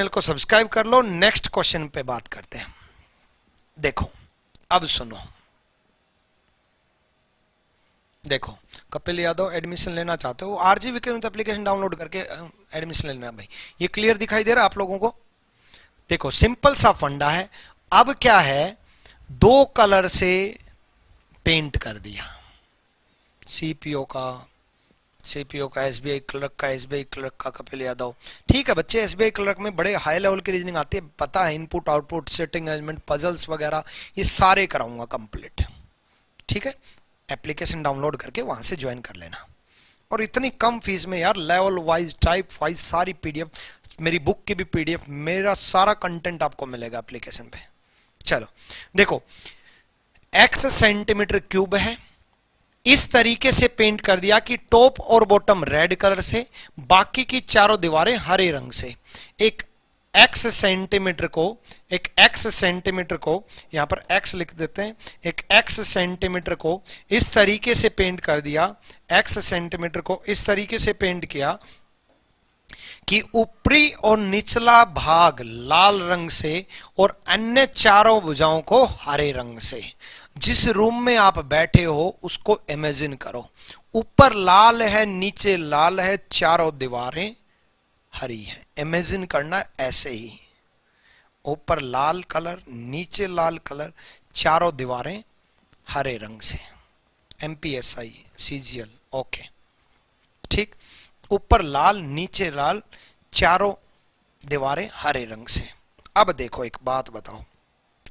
को सब्सक्राइब कर लो। नेक्स्ट क्वेश्चन पे बात करते हैं। देखो अब सुनो, देखो कपिल यादव एडमिशन लेना चाहते हो, आरजी विक्रमित एप्लीकेशन डाउनलोड करके एडमिशन लेना भाई। ये क्लियर दिखाई दे रहा है आप लोगों को? देखो सिंपल सा फंडा है। अब क्या है, 2 कलर से पेंट कर दिया, सीपीओ का, एसबीआई क्लर्क का, कपिल यादव। ठीक है बच्चे, एसबीआई क्लर्क में बड़े हाई लेवल की रीजनिंग आती है, पता है, input output, setting management, puzzles वगैरह, ये सारे कराऊंगा कंप्लीट। ठीक है, एप्लीकेशन डाउनलोड करके वहां से ज्वाइन कर लेना। और इतनी कम फीस में यार, लेवल वाइज, टाइप वाइज सारी पीडीएफ, मेरी बुक की भी पीडीएफ, मेरा सारा कंटेंट आपको मिलेगा एप्लीकेशन पे। चलो देखो, x सेंटीमीटर क्यूब है, इस तरीके से पेंट कर दिया कि टॉप और बॉटम रेड कलर से, बाकी की चारों दीवारें हरे रंग से। एक x सेंटीमीटर को यहां पर x लिख देते हैं, एक x सेंटीमीटर को इस तरीके से पेंट कर दिया, x सेंटीमीटर को इस तरीके से पेंट किया कि ऊपरी और निचला भाग लाल रंग से और अन्य चारों भुजाओं को हरे रंग से। जिस रूम में आप बैठे हो उसको इमेजिन करो, ऊपर लाल है, नीचे लाल है, चारों दीवारें हरी है। इमेजिन करना ऐसे ही, ऊपर लाल कलर, नीचे लाल कलर, चारों दीवारें हरे रंग से। MPSI CGL ओके, ठीक। ऊपर लाल, नीचे लाल, चारों दीवारें हरे रंग से। अब देखो एक बात बताओ,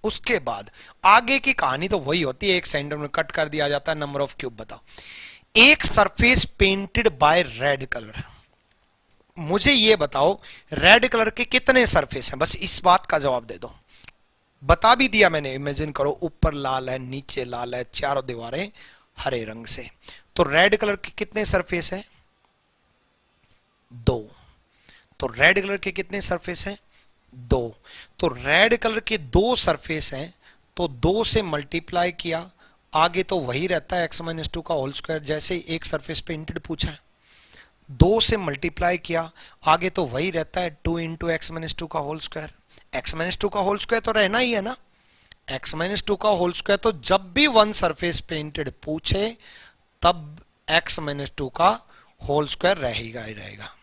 उसके बाद आगे की कहानी तो वही होती है, एक सेंटर में कट कर दिया जाता है, नंबर ऑफ क्यूब बताओ। एक surface painted bye red colour, मुझे ये बताओ रेड कलर के कितने सरफेस हैं, बस इस बात का जवाब दे दो। बता भी दिया मैंने, इमेजिन करो ऊपर लाल है, नीचे लाल है, चारों दीवारें हरे रंग से। तो रेड कलर के कितने सरफेस हैं? 2। तो रेड कलर के कितने सरफेस हैं? 2। तो रेड कलर के 2 सरफेस हैं, तो 2 से मल्टीप्लाई किया, आगे तो वही रहता है x-2 का होल स्क्वायर, जैसे एक सरफेस पेंटेड पूछा है। 2 से मल्टीप्लाई किया, आगे तो वही रहता है 2 इंटू x-2 का होल स्क्वायर। x-2 का होल स्क्वायर तो रहना ही है ना, x-2 का होल स्क्वायर। तो जब भी वन सरफेस पेंटेड पूछे तब x-2 का होल स्क्वायर रहेगा ही रहेगा।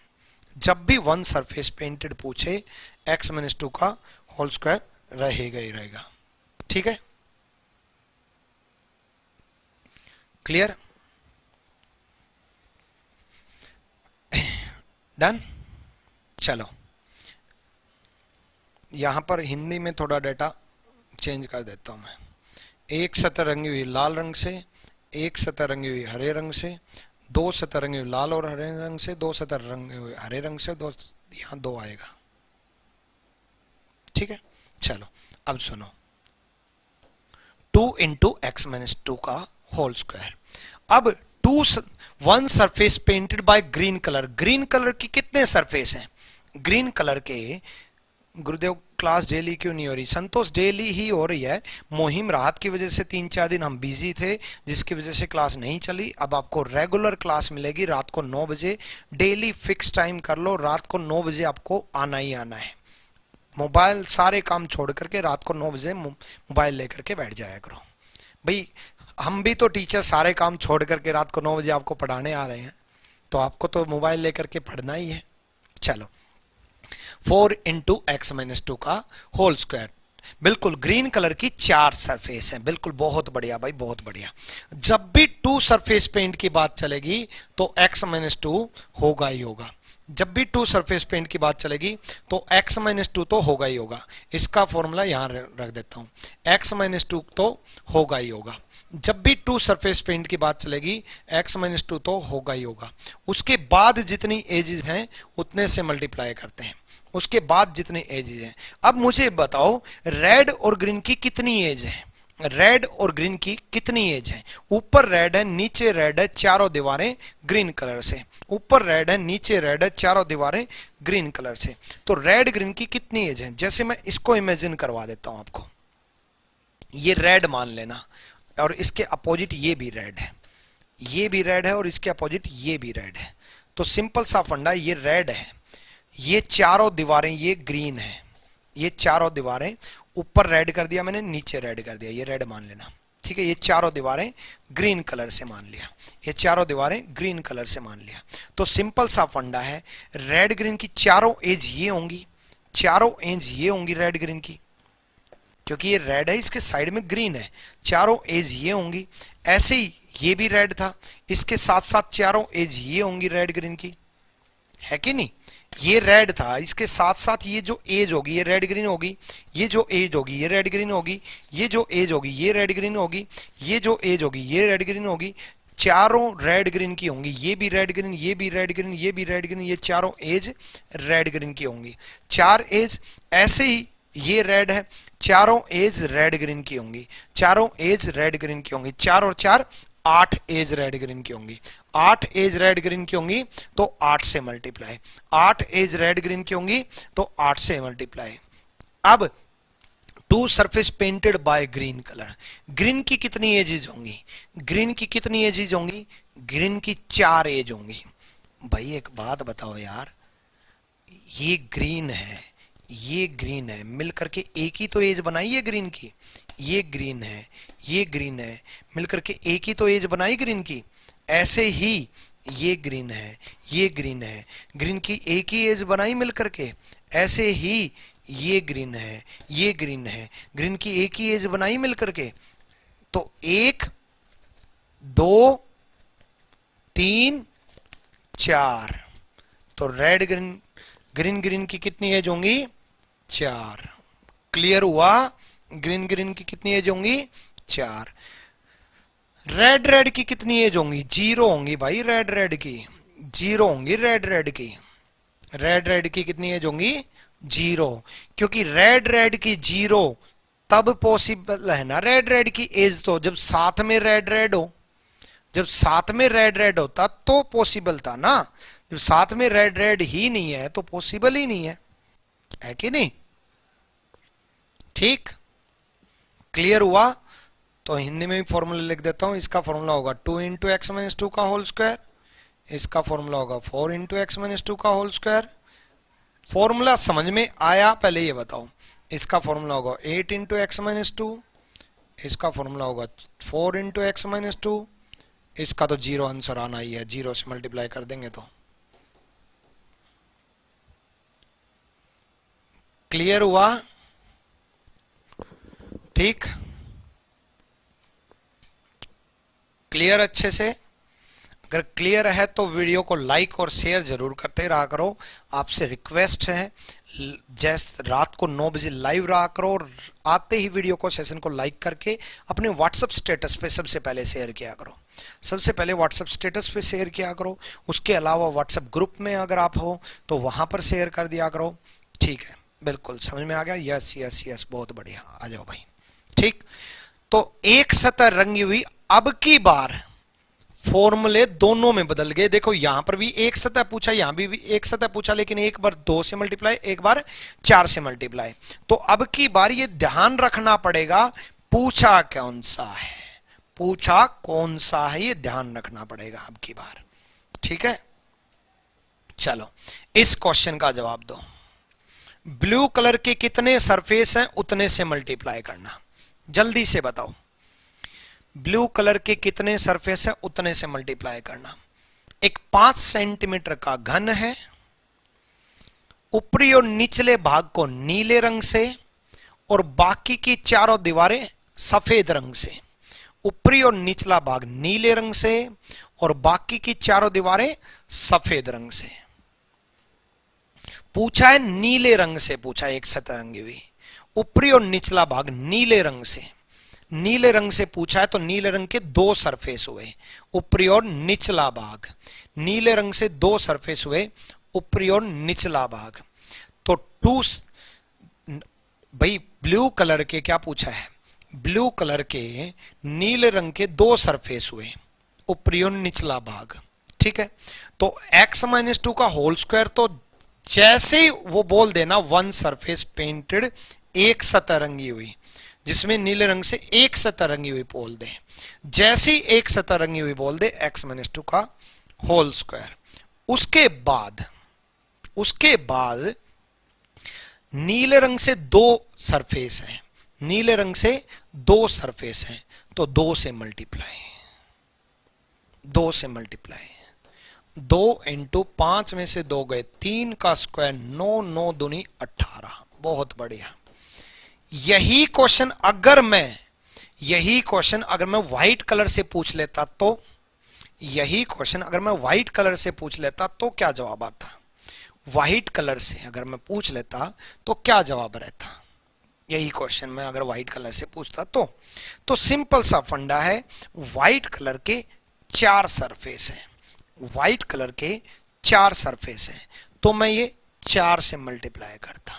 जब भी वन सरफेस पेंटेड पूछे x-2 का होल स्क्वायर रहेगा ही रहेगा। ठीक है, क्लियर, डन। चलो यहां पर हिंदी में थोड़ा डाटा चेंज कर देता हूं मैं। एक सतह रंगी हुई लाल रंग से, एक सतह रंगी हुई हरे रंग से, 2 सतह रंगी हुई लाल और हरे रंग से, 2 सतह रंगी हुई हरे रंग से, 2 यहां 2 आएगा। ठीक है, चलो अब सुनो, 2 इंटू x-2 का होल स्क्वायर। अब 1 surface painted by green colour, green colour की कितने सरफेस हैं? ग्रीन कलर के, गुरुदेव क्लास डेली क्यों नहीं हो रही? संतोष डेली ही हो रही है, मुहिम राहत की वजह से 3-4 दिन हम बिजी थे, जिसकी वजह से क्लास नहीं चली। अब आपको रेगुलर क्लास मिलेगी रात को 9 बजे, डेली फिक्स टाइम कर लो, रात को 9 बजे आपको आना ही आना है। मोबाइल सारे काम छोड़ करके रात को 9 बजे मोबाइल लेकर के बैठ जाया करो। भाई हम भी तो टीचर सारे काम छोड़ करके रात को 9 बजे आपको पढ़ाने आ रहे हैं, तो आपको तो मोबाइल लेकर के पढ़ना ही है। चलो 4 इंटू x-2 का होल स्क्वायर। बिल्कुल ग्रीन कलर की 4 सरफेस हैं, बिल्कुल बहुत बढ़िया भाई, बहुत बढ़िया। जब भी 2 सरफेस पेंट की बात चलेगी तो x-2 होगा ही होगा। जब भी 2 सरफेस पेंट की बात चलेगी तो x-2 तो होगा ही होगा। इसका फॉर्मूला यहां रख देता हूं, x-2 तो होगा ही होगा। जब भी 2 सरफेस पेंट की बात चलेगी x-2 तो होगा ही होगा। उसके बाद जितनी एजेस हैं उतने से मल्टीप्लाई करते हैं, उसके बाद जितनी एजेस हैं। अब मुझे बताओ रेड और ग्रीन की कितनी एज है? रेड और ग्रीन की कितनी एज है? ऊपर रेड है, नीचे रेड है, चारों दीवारें ग्रीन कलर से। ऊपर रेड है, नीचे रेड है, चारों दीवारें ग्रीन कलर से। तो रेड ग्रीन की कितनी एज है? जैसे मैं इसको इमेजिन करवा देता हूं आपको, ये रेड मान लेना और इसके अपोजिट ये भी रेड है, ये भी रेड है और इसके अपोजिट ये भी रेड है। तो सिंपल सा फंडा, ये रेड है, ये चारों दीवारें ये ग्रीन है, ये चारों दीवारें, ऊपर रेड कर दिया मैंने, नीचे रेड कर दिया, ये रेड मान लेना। ठीक है, ये चारों दीवारें ग्रीन कलर से मान लिया, ये चारों दीवारें ग्रीन कलर से मान लिया। तो सिंपल सा फंडा है, रेड ग्रीन की चारों एज ये होंगी, चारों एज ये होंगी रेड ग्रीन की, क्योंकि ये रेड है, इसके साइड में ग्रीन है, चारों एज ये होंगी। ऐसे ही ये भी रेड था, इसके साथ साथ चारों एज ये होंगी रेड ग्रीन की, है कि नहीं? ये रेड था, इसके साथ साथ ये जो एज होगी ये रेड ग्रीन होगी, ये जो एज होगी ये रेड ग्रीन होगी, ये जो एज होगी ये रेड ग्रीन होगी, ये जो एज होगी ये रेड ग्रीन होगी। चारों रेड ग्रीन की होंगी, ये भी रेड ग्रीन, ये भी रेड ग्रीन, ये भी रेड ग्रीन, ये चारों एज रेड ग्रीन की होंगी। 4 एज, ऐसे ही ये रेड है, चारों एज रेड ग्रीन की होंगी, चारों एज रेड ग्रीन की होंगी। 4 और 4 8 एज रेड ग्रीन की होंगी। 8 एज रेड ग्रीन की होंगी तो 8 से मल्टीप्लाई। 8 एज रेड ग्रीन की होंगी तो 8 से मल्टीप्लाई। अब two surface painted by green colour, green की कितनी एजेज होंगी? ग्रीन की कितनी एजेज होंगी? ग्रीन की 4 एज होंगी। भाई एक बात बताओ यार, ये ग्रीन है, ये ग्रीन है, मिलकर के एक ही तो एज बनाई है ग्रीन की। ये ग्रीन है, ये ग्रीन है, मिलकर के एक ही तो एज बनाई ग्रीन की। ऐसे ही ये ग्रीन है, ये ग्रीन है, ग्रीन की एक ही एज बनाई मिलकर के। ऐसे ही ये ग्रीन है, ये ग्रीन है, ग्रीन की एक ही एज बनाई मिलकर के। तो 1 2 3 4, तो रेड ग्रीन, ग्रीन ग्रीन की कितनी एज होंगी? 4। क्लियर हुआ? ग्रीन ग्रीन की कितनी एज होंगी? 4। रेड रेड की कितनी एज होंगी? 0 होंगी भाई, रेड रेड की 0 होंगी। रेड रेड की, रेड रेड की कितनी एज होंगी? 0, क्योंकि रेड रेड की 0 तब पॉसिबल है ना रेड रेड की एज, तो जब साथ में रेड रेड हो, जब साथ में रेड रेड होता तो पॉसिबल था ना। जब साथ में रेड रेड ही नहीं है तो पॉसिबल ही नहीं है कि नहीं? ठीक, क्लियर हुआ? तो हिंदी में भी फॉर्मूला लिख देता हूं। इसका फॉर्मूला होगा 2 इंटू एक्स माइनस 2 का होल स्क्वायर। इसका फॉर्मूला होगा 4 इंटू एक्स माइनस 2 का होल स्क्वायर। फॉर्मूला समझ में आया? पहले ये बताओ। इसका फॉर्मूला होगा 8 इंटू एक्स माइनस 2। इसका फॉर्मूला होगा 4 इंटू एक्स माइनस 2। इसका तो 0 आंसर आना ही है, 0 से मल्टीप्लाई कर देंगे तो। क्लियर हुआ? ठीक, क्लियर अच्छे से? अगर क्लियर है तो वीडियो को लाइक और शेयर जरूर करते रहा करो। आपसे रिक्वेस्ट है, जैसे रात को 9 बजे लाइव रहा करो और आते ही वीडियो को, सेशन को लाइक करके अपने व्हाट्सएप स्टेटस पे सबसे पहले शेयर किया करो। सबसे पहले व्हाट्सएप स्टेटस पे शेयर किया करो। उसके अलावा व्हाट्सएप ग्रुप में अगर आप हो तो वहां पर शेयर कर दिया करो। ठीक है, बिल्कुल समझ में आ गया? यस यस यस, बहुत बढ़िया, आ जाओ भाई। ठीक, तो एक सतह रंगी हुई, अब की बार फॉर्मूले दोनों में बदल गए। देखो यहां पर भी एक सतह पूछा, यहां भी एक सतह पूछा, लेकिन एक बार 2 से मल्टीप्लाई, एक बार 4 से मल्टीप्लाई। तो अब की बार ये ध्यान रखना पड़ेगा, पूछा कौन सा है, पूछा कौन सा है, ये ध्यान रखना पड़ेगा अब की बार। ठीक है, चलो इस क्वेश्चन का जवाब दो। ब्लू कलर के कितने सरफेस हैं उतने से मल्टीप्लाई करना, जल्दी से बताओ। ब्लू कलर के कितने सरफेस है उतने से मल्टीप्लाई करना। एक 5 सेंटीमीटर का घन है, ऊपरी और निचले भाग को नीले रंग से और बाकी की चारों दीवारें सफेद रंग से। ऊपरी और निचला भाग नीले रंग से और बाकी की चारों दीवारें सफेद रंग से। पूछा है नीले रंग से, पूछा है एक सतह रंगी हुई, ऊपरी और निचला भाग नीले रंग से। नीले रंग से पूछा है तो नीले रंग के 2 सरफेस हुए, ऊपरी और निचला भाग। नीले रंग से 2 सरफेस हुए, ऊपरी और निचला भाग। तो 2, भाई ब्लू कलर के क्या पूछा है? ब्लू कलर के नीले रंग के 2 सरफेस हुए, ऊपरी और निचला भाग। ठीक है, तो x माइनस 2 का होल स्क्वायर, तो जैसे वो बोल देना 1 सरफेस पेंटेड, एक सतह रंगी हुई, जिसमें नीले रंग से एक सतह रंगी हुई बोल दे। जैसी एक सतह रंगी हुई बोल दे x माइनस 2 का होल स्क्वायर। उसके बाद नीले रंग से 2 सरफेस हैं, नीले रंग से 2 सरफेस हैं, तो 2 से मल्टीप्लाई, 2 से मल्टीप्लाई। 2 इंटू 5 में से 2 गए, 3 का स्क्वायर 9, 9 दूनी 18। बहुत बढ़िया। यही क्वेश्चन अगर मैं व्हाइट कलर से पूछ लेता तो, यही क्वेश्चन अगर मैं व्हाइट कलर से पूछ लेता तो क्या जवाब आता? व्हाइट कलर से अगर मैं पूछ लेता तो क्या जवाब रहता? यही क्वेश्चन मैं अगर व्हाइट कलर से पूछता तो सिंपल सा फंडा है, व्हाइट कलर के 4 सरफेस हैं, व्हाइट कलर के 4 सरफेस हैं, तो मैं ये 4 से मल्टीप्लाई करता,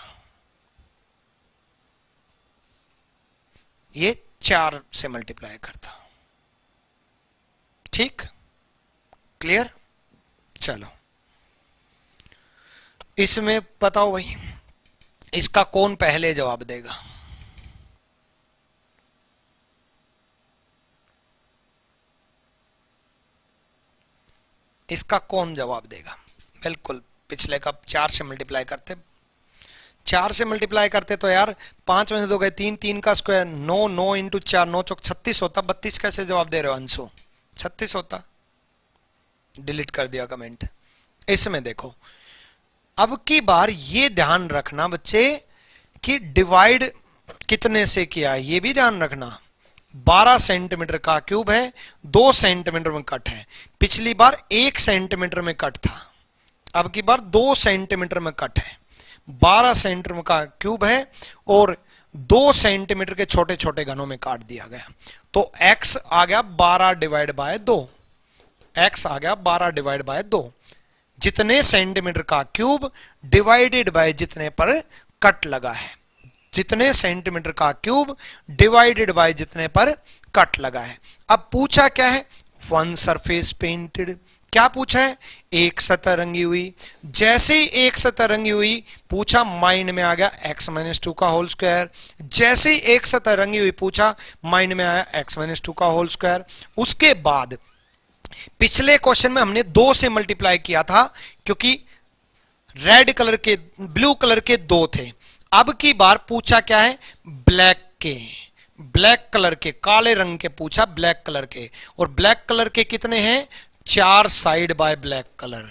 ये 4 से मल्टीप्लाई करता। ठीक, क्लियर। चलो इसमें बताओ भाई, इसका कौन पहले जवाब देगा? इसका कौन जवाब देगा? बिल्कुल, पिछले का 4 से मल्टीप्लाई करते, 4 से मल्टीप्लाई करते तो यार 5 में से 2 गए 3, 3 का स्क्वायर 9, 9 इंटू 4 9 चौक 36 होता। 32 कैसे जवाब दे रहे हो अंशु? 36 होता। डिलीट कर दिया कमेंट। इसमें देखो, अब की बार ये ध्यान रखना बच्चे कि डिवाइड कितने से किया है, ये भी ध्यान रखना। 12 सेंटीमीटर का क्यूब है, 2 सेंटीमीटर में कट है। पिछली बार 1 सेंटीमीटर में कट था, अब की बार 2 सेंटीमीटर में कट है। 12 सेंटीमीटर का क्यूब है और 2 सेंटीमीटर के छोटे छोटे घनों में काट दिया गया, तो x आ गया 12 डिवाइड बाय 2। x आ गया 12 डिवाइड बाय 2। जितने सेंटीमीटर का क्यूब डिवाइडेड बाय जितने पर कट लगा है, जितने सेंटीमीटर का क्यूब डिवाइडेड बाय जितने पर कट लगा है। अब पूछा क्या है? One surface painted. क्या पूछा है? एक सतह रंगी हुई। जैसे ही एक सतह रंगी हुई पूछा, माइंड में आ गया x माइनस 2 का होल स्क्वायर। जैसे ही एक सतह रंगी हुई पूछा, माइंड में आया x माइनस 2 का होल स्क्वायर। उसके बाद पिछले क्वेश्चन में हमने 2 से मल्टीप्लाई किया था, क्योंकि रेड कलर के, ब्लू कलर के 2 थे। अब की बार पूछा क्या है? ब्लैक के, ब्लैक कलर के, काले रंग के पूछा, ब्लैक कलर के। और ब्लैक कलर के कितने हैं? 4 साइड बाय ब्लैक कलर,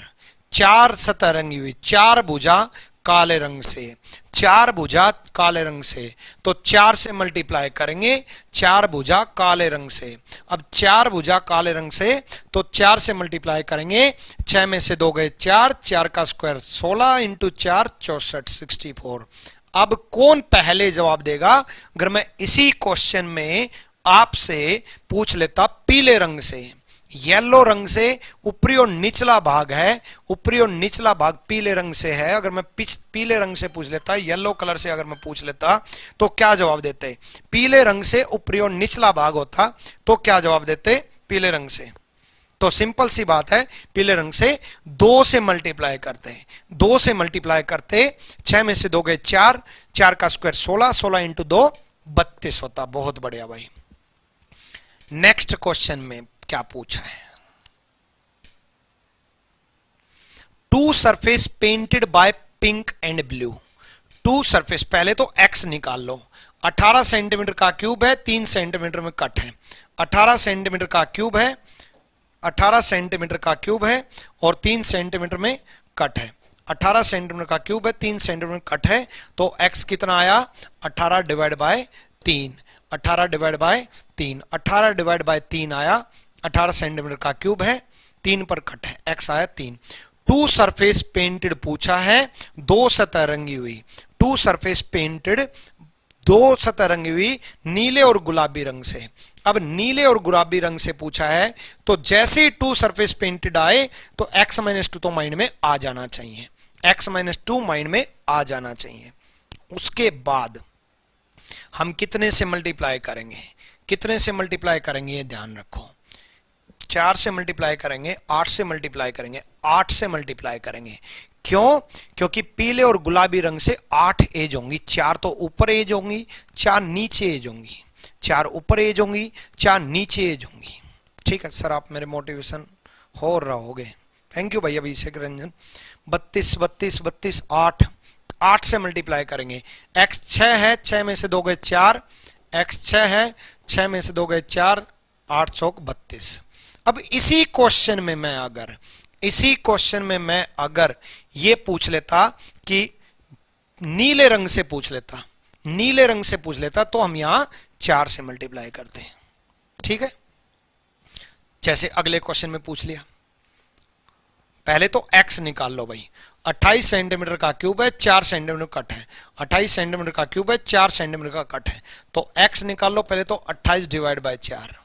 4 सतह रंगी हुई, 4 भुजा काले रंग से, 4 भुजा काले रंग से। तो 4 से मल्टीप्लाई करेंगे, 4 भुजा काले रंग से। अब 4 भुजा काले रंग से, तो 4 से मल्टीप्लाई करेंगे, 6 में से 2 गए 4, 4 का स्क्वायर 16 इंटू 4 64 64। अब कौन पहले जवाब देगा? अगर मैं इसी क्वेश्चन में आपसे पूछ लेता पीले रंग से, येलो रंग से ऊपरी और निचला भाग है, ऊपरी और निचला भाग पीले रंग से है। अगर मैं पीले रंग से पूछ लेता, येलो कलर से अगर मैं पूछ लेता, तो क्या जवाब देते? पीले रंग से ऊपरी और निचला भाग होता तो क्या जवाब देते? पीले रंग से। तो सिंपल सी बात है, पीले रंग से 2 से मल्टीप्लाई करते, 2 से मल्टीप्लाई करते, 6 में से 2 गए 4, 4 का स्क्वायर 16, 16 इंटू 2 32 होता। बहुत बढ़िया भाई। नेक्स्ट क्वेश्चन में क्या पूछा है? 2 surface painted bye pink and blue. 2 surface, पहले तो x निकाल लो। 18 सेंटीमीटर का क्यूब है, 3 सेंटीमीटर में कट है। 18 सेंटीमीटर का क्यूब है, 18 सेंटीमीटर का क्यूब है और 3 सेंटीमीटर में कट है। 18 सेंटीमीटर का क्यूब है, 3 सेंटीमीटर में कट है, तो x कितना आया? 18 divide by 3, 18 divide by 3, 18 divide by 3 आया। 18 सेंटीमीटर का क्यूब है, 3 पर कट है, x आया 3। 2 सरफेस पेंटेड पूछा है, 2 सतह रंगी हुई। 2 सरफेस पेंटेड, 2 सतह रंगी हुई नीले और गुलाबी रंग से। अब नीले और गुलाबी रंग से पूछा है, तो जैसे ही 2 सरफेस पेंटेड आए तो x माइनस 2 तो माइंड में आ जाना चाहिए, x माइनस 2 माइंड में आ जाना चाहिए। उसके बाद हम कितने से मल्टीप्लाई करेंगे? कितने से मल्टीप्लाई करेंगे ये ध्यान रखो। 4 से मल्टीप्लाई करेंगे, 8 से मल्टीप्लाई करेंगे, 8 से मल्टीप्लाई करेंगे। क्यों? क्योंकि पीले और गुलाबी रंग से 8 एज होंगी। 4 तो ऊपर एज होंगी, 4 नीचे एज होंगी। 4 ऊपर एज होंगी, 4 नीचे एज होंगी। ठीक है सर, आप मेरे मोटिवेशन हो रहोगे। थैंक यू भैया अभिषेक रंजन। 32 32 32 8, 8 से मल्टीप्लाई करेंगे। x 6 है, 6 में से 2 गए 4, x 6 है, 6 में से 2 गए 4, 8 चौक 32। अब इसी क्वेश्चन में मैं अगर ये पूछ लेता कि नीले रंग से पूछ लेता, नीले रंग से पूछ लेता, तो हम यहां 4 से मल्टीप्लाई करते हैं। ठीक है, जैसे अगले क्वेश्चन में पूछ लिया। पहले तो x निकाल लो भाई। 28 सेंटीमीटर का क्यूब है, 4 सेंटीमीटर कट है। 28 सेंटीमीटर का क्यूब है, 4 सेंटीमीटर का कट है, तो x निकाल लो। पहले तो 28 डिवाइड बाय 4,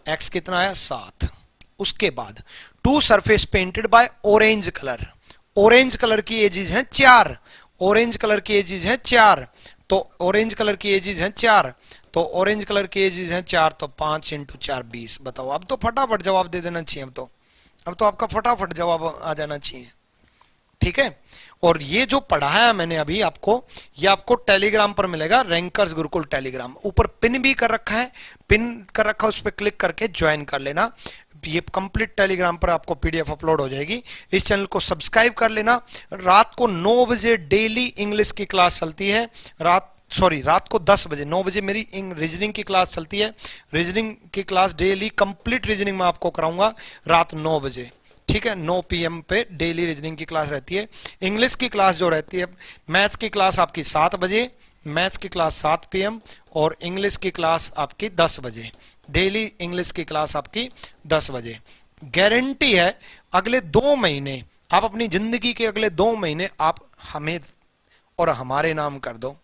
x कितना आया? 7। उसके बाद 2 surface painted bye orange colour. Orange colour की एजेस हैं 4, ऑरेंज कलर की एजेस हैं 4। तो ऑरेंज कलर की एजेस हैं 4, तो ऑरेंज कलर की एजेस हैं 4, तो 5 × 4 20। बताओ, अब तो फटाफट जवाब दे देना चाहिए। अब तो आपका फटाफट जवाब आ जाना चाहिए। ठीक है, और ये जो पढ़ाया मैंने अभी आपको, ये आपको टेलीग्राम पर मिलेगा, रैंकर्स गुरुकुल टेलीग्राम। ऊपर पिन भी कर रखा है, पिन कर रखा है, उस पर क्लिक करके ज्वाइन कर लेना। ये कंप्लीट टेलीग्राम पर आपको पीडीएफ अपलोड हो जाएगी। इस चैनल को सब्सक्राइब कर लेना। रात को 9 बजे डेली इंग्लिश की क्लास चलती है। रात को 10 बजे, 9 बजे मेरी रीजनिंग की क्लास चलती है। रीजनिंग की क्लास डेली कंप्लीट रीजनिंग में आपको कराऊंगा रात 9 बजे। ठीक है, 9 PM पे डेली रीजनिंग की क्लास रहती है। इंग्लिश की क्लास जो रहती है, मैथ्स की क्लास आपकी 7 बजे, मैथ्स की क्लास 7 PM, और इंग्लिश की क्लास आपकी 10 बजे। डेली इंग्लिश की क्लास आपकी 10 बजे। गारंटी है अगले 2 महीने, आप अपनी जिंदगी के अगले 2 महीने आप हमें और हमारे नाम कर दो।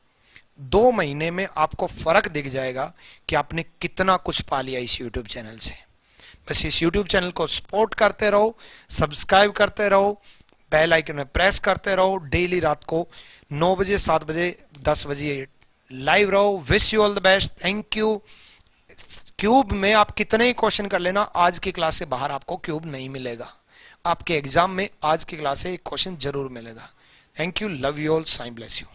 2 महीने में आपको फर्क दिख जाएगा कि आपने कितना कुछ पा लिया इस YouTube चैनल से। बस इस YouTube चैनल को सपोर्ट करते रहो, सब्सक्राइब करते रहो, बेल आइकन में प्रेस करते रहो। डेली रात को 9 बजे, 7 बजे, 10 बजे लाइव रहो। Wish you all the best, thank you. Cube में आप कितने ही क्वेश्चन कर लेना, आज की क्लास से बाहर आपको क्यूब नहीं मिलेगा। आपके एग्जाम में आज की क्लास से एक क्वेश्चन जरूर मिलेगा। Thank you, love you all, Sai bless you.